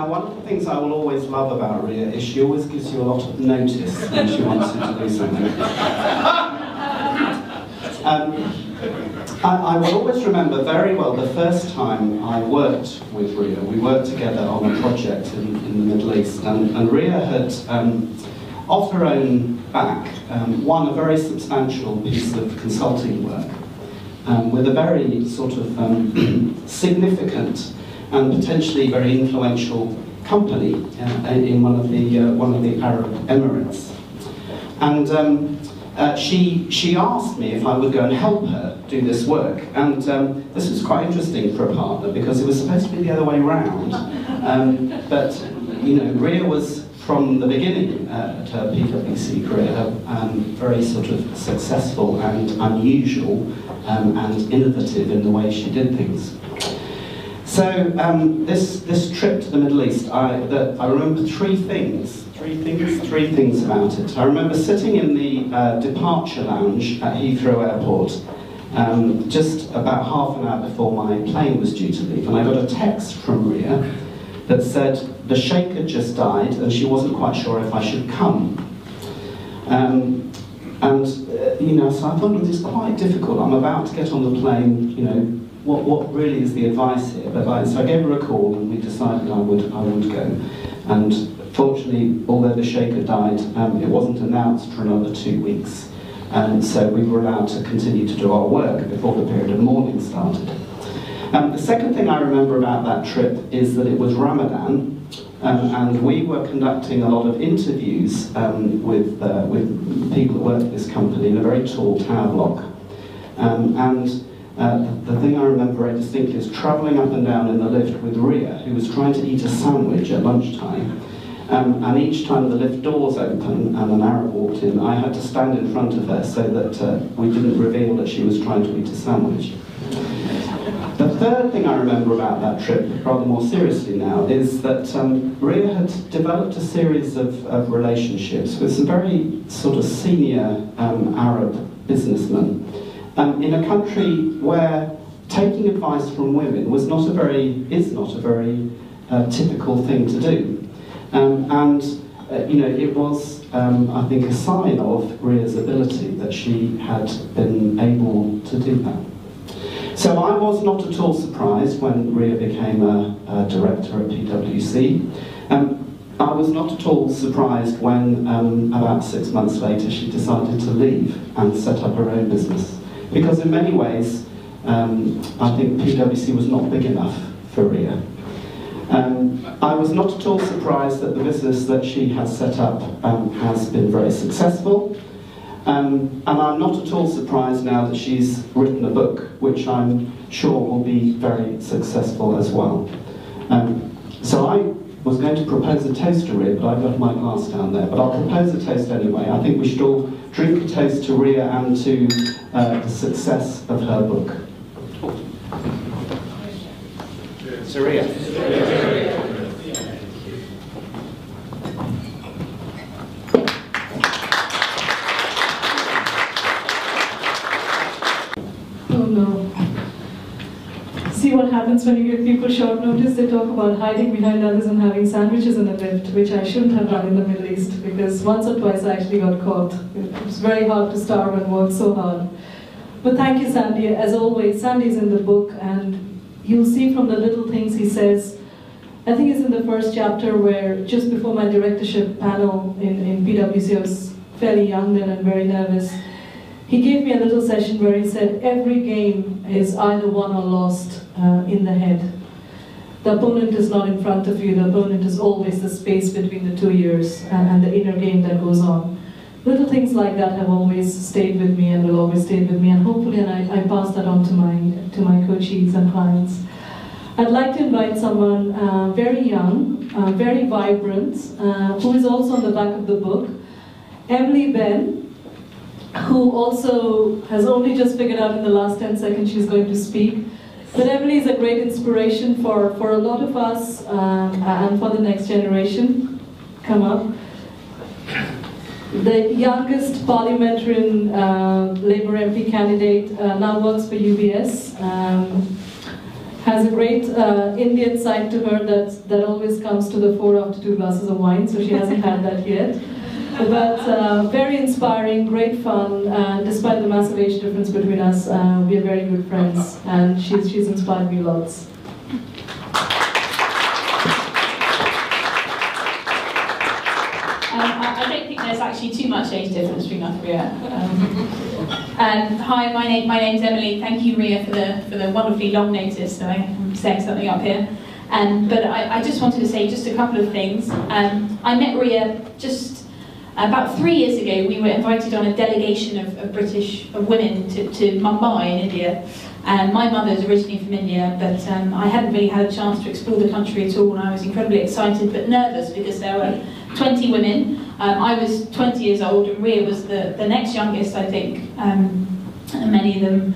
Now, one of the things I will always love about Rhea is she always gives you a lot of notice when she wants you to do something. I will always remember very well the first time I worked with Rhea. We worked together on a project in the Middle East, and Rhea had, off her own back, won a very substantial piece of consulting work with a very sort of significant and potentially very influential company in one of the Arab Emirates. And she asked me if I would go and help her do this work. And this was quite interesting for a partner because it was supposed to be the other way round. But, you know, Rhea was, from the beginning at her PwC career, very sort of successful and unusual and innovative in the way she did things. So this trip to the Middle East, I remember three things about it. I remember sitting in the departure lounge at Heathrow Airport just about half an hour before my plane was due to leave, and I got a text from Rhea that said the Sheikh had just died and she wasn't quite sure if I should come. You know, so I thought, well, this is quite difficult. I'm about to get on the plane, you know, what really is the advice here? But so I gave her a call and we decided I would go. And fortunately, although the Sheikh had died, it wasn't announced for another 2 weeks. And so we were allowed to continue to do our work before the period of mourning started. The second thing I remember about that trip is that it was Ramadan, and we were conducting a lot of interviews with people that work at this company in a very tall tower block. The thing I remember very distinctly is travelling up and down in the lift with Rhea, who was trying to eat a sandwich at lunchtime. And each time the lift doors opened and an Arab walked in, I had to stand in front of her so that we didn't reveal that she was trying to eat a sandwich. The third thing I remember about that trip, rather more seriously now, is that Rhea had developed a series of relationships with some very sort of senior Arab businessmen in a country where taking advice from women is not a very typical thing to do. You know, it was, I think, a sign of Rhea's ability that she had been able to do that. So I was not at all surprised when Rhea became a director at PwC. I was not at all surprised when, about 6 months later, she decided to leave and set up her own business. Because in many ways, I think PwC was not big enough for Rhea. I was not at all surprised that the business that she has set up has been very successful. And I'm not at all surprised now that she's written a book, which I'm sure will be very successful as well. So I was going to propose a toast to Rhea, but I've got my glass down there. But I'll propose a toast anyway. I think we should all drink a toast to Rhea and to the success of her book. So Rhea. See what happens when you give people short notice. They talk about hiding behind others and having sandwiches in a lift, which I shouldn't have done in the Middle East, because once or twice I actually got caught. It was very hard to starve and work so hard. But thank you, Sandy. As always, Sandy's in the book, and you'll see from the little things he says. I think it's in the first chapter where, just before my directorship panel in PwC, I was fairly young then and very nervous. He gave me a little session where he said, every game is either won or lost in the head. The opponent is not in front of you, the opponent is always the space between the two ears and the inner game that goes on. Little things like that have always stayed with me and will always stay with me, and hopefully I pass that on to my coachees and clients. I'd like to invite someone very young, very vibrant, who is also on the back of the book, Benn, who also has only just figured out in the last 10 seconds she's going to speak. But Emily is a great inspiration for a lot of us and for the next generation. Come up. The youngest parliamentarian Labour MP candidate now works for UBS. has a great Indian side to her that always comes to the fore after 2 glasses of wine, so she hasn't had that yet. But very inspiring, great fun, and despite the massive age difference between us, we are very good friends, and she's inspired me lots. I don't think there's actually too much age difference between us, Rhea. And hi, my name's Emily. Thank you, Rhea, for the wonderfully long notice that I'm saying something up here. But I just wanted to say just a couple of things. I met Rhea just about 3 years ago. We were invited on a delegation of British women to Mumbai in India. And my mother is originally from India, but I hadn't really had a chance to explore the country at all, and I was incredibly excited but nervous because there were 20 women. I was 20 years old, and Rhea was the next youngest, I think. And many of them,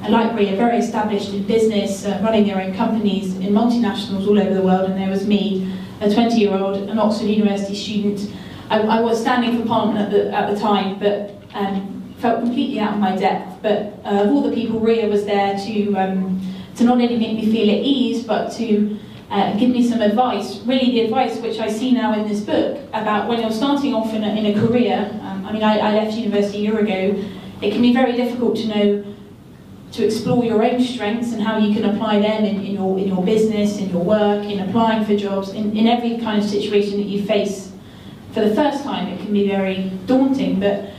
like Rhea, very established in business, running their own companies in multinationals all over the world, and there was me, a 20-year-old, an Oxford University student. I was standing for Parliament at the time, but felt completely out of my depth. But of all the people, Rhea was there to not only make me feel at ease, but to give me some advice, really the advice which I see now in this book, about when you're starting off in a career. I mean, I left university a year ago. It can be very difficult to know, to explore your own strengths and how you can apply them in your business, in your work, in applying for jobs, in every kind of situation that you face. For the first time, it can be very daunting, but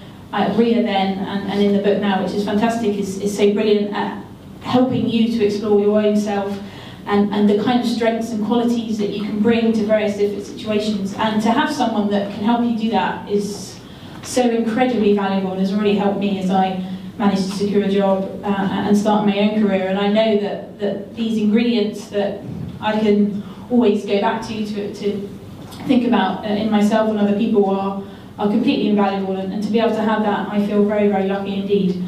Rhea then, and in the book now, which is fantastic, is so brilliant at helping you to explore your own self and the kind of strengths and qualities that you can bring to various different situations. And to have someone that can help you do that is so incredibly valuable, and has really helped me as I managed to secure a job and start my own career. And I know that these ingredients that I can always go back to think about in myself and other people are completely invaluable, and to be able to have that, I feel very, very lucky indeed.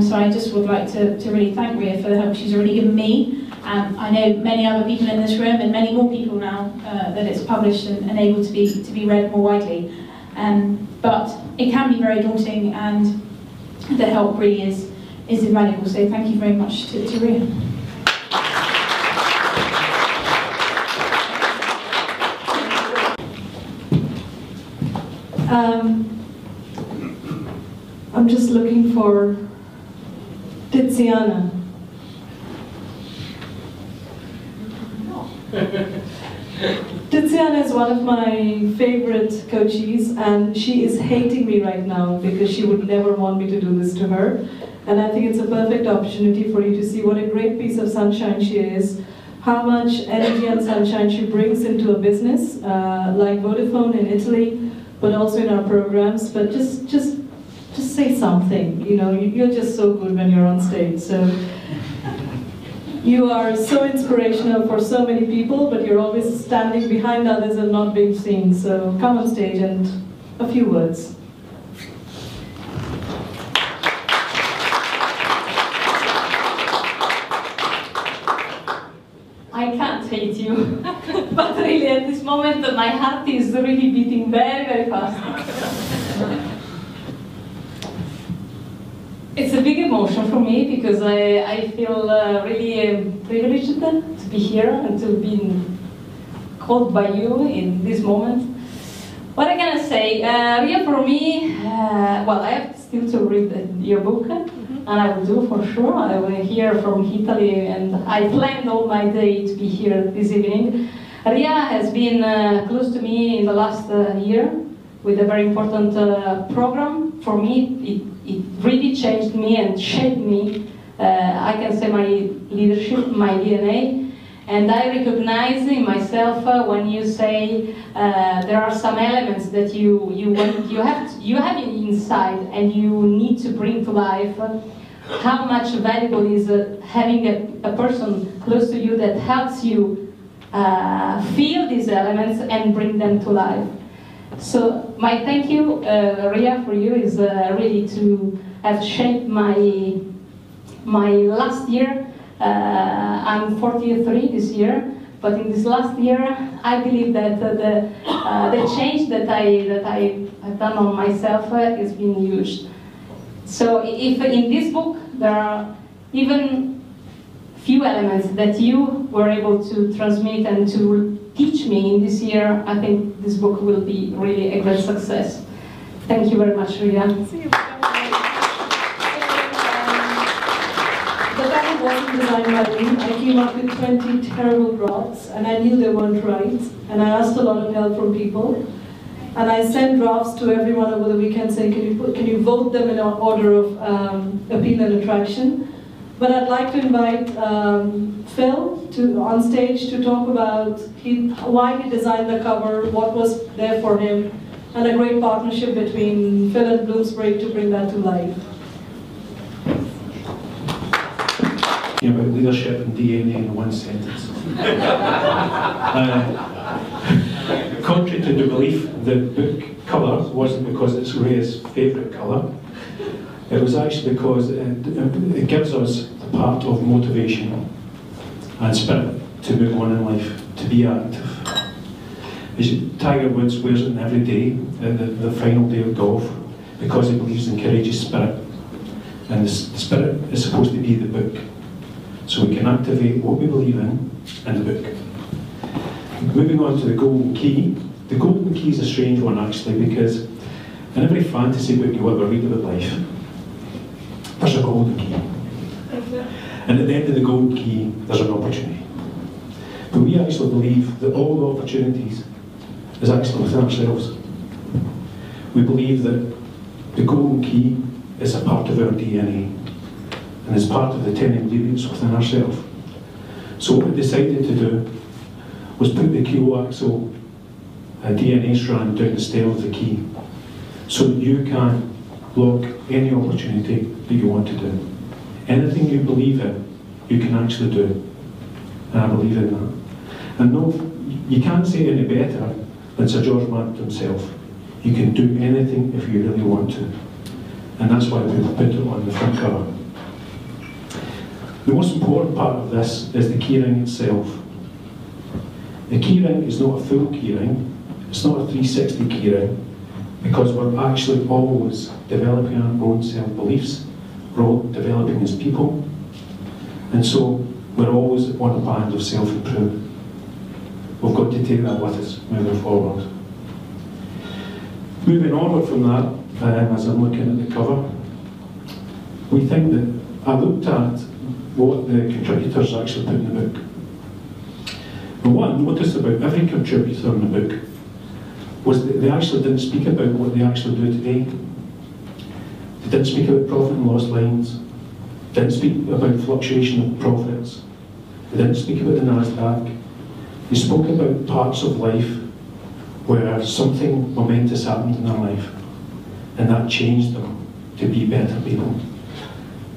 So I just would like to really thank Rhea for the help she's already given me. I know many other people in this room, and many more people now that it's published and able to be read more widely. But it can be very daunting, and the help really is invaluable. So thank you very much to Rhea. I'm just looking for Tiziana. Tiziana is one of my favorite coaches, and she is hating me right now because she would never want me to do this to her. And I think it's a perfect opportunity for you to see what a great piece of sunshine she is, how much energy and sunshine she brings into a business like Vodafone in Italy, but also in our programs. But just say something. You know, you're just so good when you're on stage. So you are so inspirational for so many people, but you're always standing behind others and not being seen. So come on stage and a few words. I can't hate you, but really at this moment my heart is really beating very, very fast. It's a big emotion for me because I feel really privileged to be here and to be called by you in this moment. What I'm gonna say, Rhea, for me, well, I have still to read your book, and I will do for sure. I will hear from Italy, and I planned all my day to be here this evening. Rhea has been close to me in the last year with a very important program. For me, it really changed me and shaped me. I can say my leadership, my DNA. And I recognize in myself when you say there are some elements that you have inside and you need to bring to life. How much valuable is having a person close to you that helps you feel these elements and bring them to life. So my thank you, Rhea, for you is really to have shaped my last year. I'm 43 this year, but in this last year, I believe that the change that I've done on myself has been huge. So if in this book there are even few elements that you were able to transmit and to teach me in this year, I think this book will be really a great success. Thank you very much, Rhea. The bag wasn't designed by me. I came up with 20 terrible drafts, and I knew they weren't right, and I asked a lot of help from people. And I sent drafts to everyone over the weekend saying, can you vote them in order of appeal and attraction? But I'd like to invite Phil on stage to talk about why he designed the cover, what was there for him, and a great partnership between Phil and Bloomsbury to bring that to life. About leadership and DNA in one sentence. Contrary to the belief, the book colour wasn't because it's Rhea's favourite colour. It was actually because it gives us the part of motivation and spirit to move on in life, to be active. Tiger Woods wears it every day, the final day of golf, because he believes in courageous spirit. And the spirit is supposed to be the book. So we can activate what we believe in the book. Moving on to the golden key. The golden key is a strange one actually, because in every fantasy book you ever read about life, there's a golden key. And at the end of the golden key, there's an opportunity. But we actually believe that all the opportunities is actually within ourselves. We believe that the golden key is a part of our DNA and is part of the 10 ingredients within ourselves. So what we decided to do was put the coaxial DNA strand down the stem of the key so that you can block any opportunity that you want to do. Anything you believe in, you can actually do. And I believe in that. And no, you can't say any better than Sir George Martin himself. You can do anything if you really want to. And that's why we've put it on the front cover. The most important part of this is the keyring itself. The keyring is not a full keyring, it's not a 360 keyring, because we're actually always developing our own self-beliefs, we're all developing as people, and so we're always on a band of self-improvement. We've got to take that with us moving forward. Moving onward from that, as I'm looking at the cover, we think that I looked at what the contributors actually put in the book. And what I noticed about every contributor in the book was that they actually didn't speak about what they actually do today. They didn't speak about profit and loss lines, didn't speak about fluctuation of profits, they didn't speak about the NASDAQ. They spoke about parts of life where something momentous happened in their life and that changed them to be better people.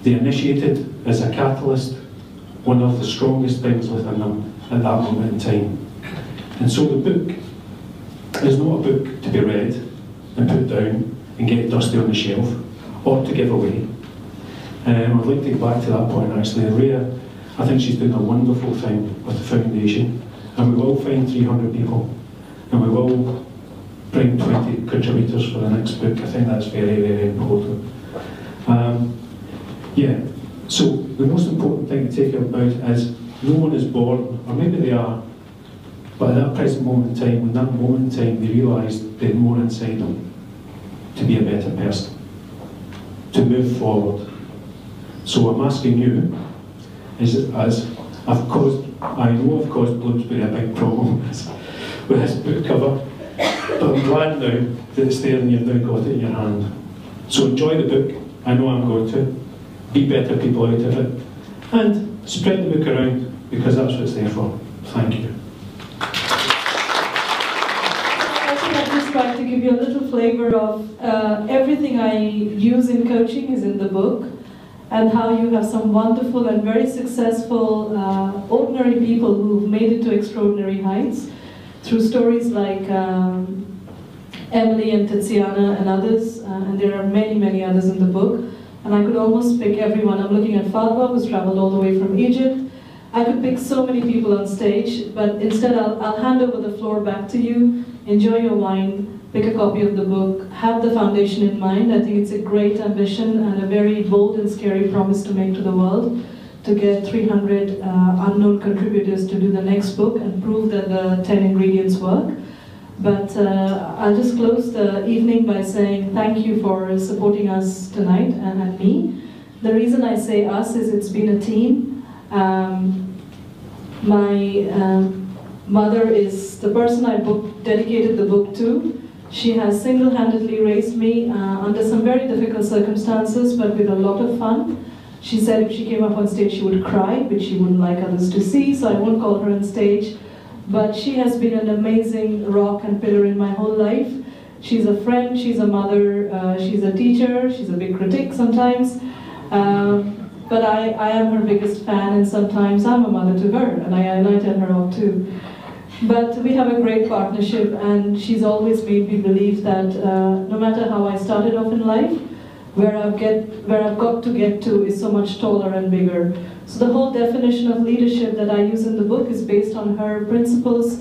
They initiated as a catalyst one of the strongest things within them at that moment in time. And so the book is not a book to be read and put down and get dusty on the shelf or to give away. I'd like to go back to that point actually. Rhea, I think she's doing a wonderful thing with the foundation, and we will find 300 people and we will bring 20 contributors for the next book. I think that's very, very important. Yeah, so the most important thing to take about is no one is born, or maybe they are, but at that present moment in time, in that moment in time, they realise they had more inside them to be a better person, to move forward. So I'm asking you, as I know I've caused Bloomsbury a big problem with this book cover, but I'm glad now that it's there and you've now got it in your hand. So enjoy the book, I know I'm going to. Be better people out of it, and spread the book around, because that's what it's there for. Thank you. I'd just like to give you a little flavour of everything I use in coaching is in the book, and how you have some wonderful and very successful ordinary people who've made it to extraordinary heights through stories like Emily and Tiziana and others, and there are many, many others in the book. And I could almost pick everyone. I'm looking at Fatwa, who's traveled all the way from Egypt. I could pick so many people on stage, but instead I'll hand over the floor back to you. Enjoy your wine, pick a copy of the book, have the foundation in mind. I think it's a great ambition and a very bold and scary promise to make to the world, to get 300 unknown contributors to do the next book and prove that the 10 ingredients work. But I'll just close the evening by saying thank you for supporting us tonight and me. The reason I say us is it's been a team. My mother is the person I dedicated the book to. She has single-handedly raised me under some very difficult circumstances, but with a lot of fun. She said if she came up on stage she would cry, which she wouldn't like others to see, so I won't call her on stage. But she has been an amazing rock and pillar in my whole life. She's a friend, she's a mother, she's a teacher, she's a big critic sometimes. But I am her biggest fan, and sometimes I'm a mother to her, and I tell her off too. But we have a great partnership, and she's always made me believe that no matter how I started off in life, where I've got to get to is so much taller and bigger. So the whole definition of leadership that I use in the book is based on her principles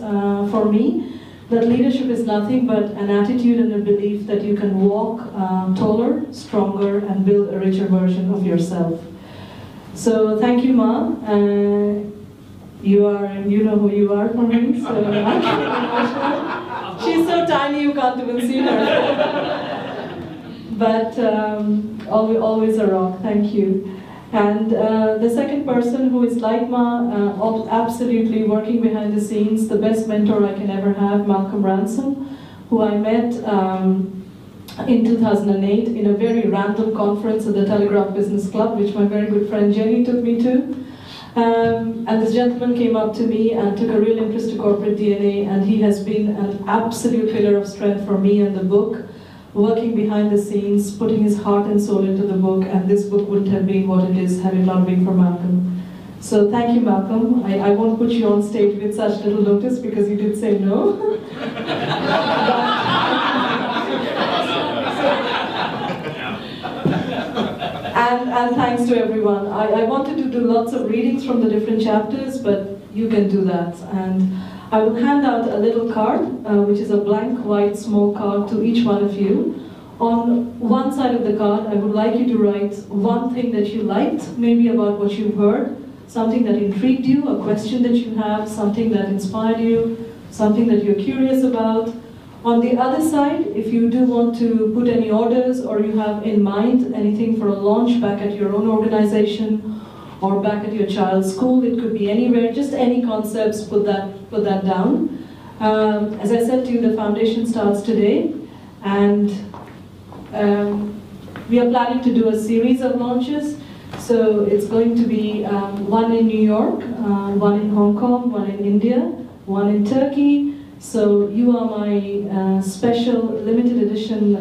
for me, that leadership is nothing but an attitude and a belief that you can walk taller, stronger, and build a richer version of yourself. So thank you, Ma. You know who you are for me, so I'm getting emotional. She's so tiny you can't even see her. But always a rock, thank you. And the second person who is like Ma, absolutely working behind the scenes, the best mentor I can ever have, Malcolm Ransom, who I met in 2008 in a very random conference at the Telegraph Business Club, which my very good friend Jenny took me to. And this gentleman came up to me and took a real interest to corporate DNA, and he has been an absolute pillar of strength for me and the book, working behind the scenes, putting his heart and soul into the book, and this book wouldn't have been what it is had it not been for Malcolm. So thank you, Malcolm. I won't put you on stage with such little notice because you did say no. And thanks to everyone. I wanted to do lots of readings from the different chapters, but you can do that. And I will hand out a little card, which is a blank white small card to each one of you. On one side of the card, I would like you to write one thing that you liked, maybe about what you've heard, something that intrigued you, a question that you have, something that inspired you, something that you're curious about. On the other side, if you do want to put any orders or you have in mind anything for a launch back at your own organization or back at your child's school, it could be anywhere, just any concepts, put that down. As I said to you, the foundation starts today, and we are planning to do a series of launches. So it's going to be one in New York, one in Hong Kong, one in India, one in Turkey. So you are my special limited edition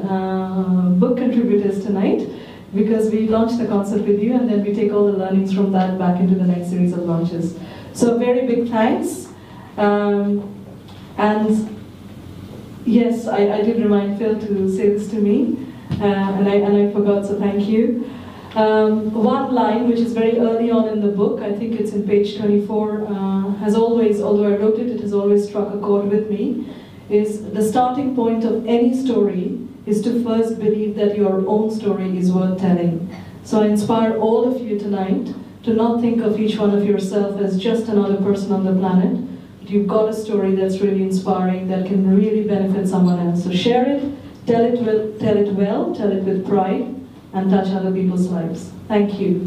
book contributors tonight, because we launched the concept with you and then we take all the learnings from that back into the next series of launches. So very big thanks. And yes, I did remind Phil to say this to me, and I forgot, so thank you. One line, which is very early on in the book, I think it's in page 24, has always, although I wrote it, it has always struck a chord with me, is the starting point of any story is to first believe that your own story is worth telling. So I inspire all of you tonight to not think of each one of yourself as just another person on the planet, but you've got a story that's really inspiring, that can really benefit someone else. So share it, tell it well, tell it with pride, and touch other people's lives. Thank you.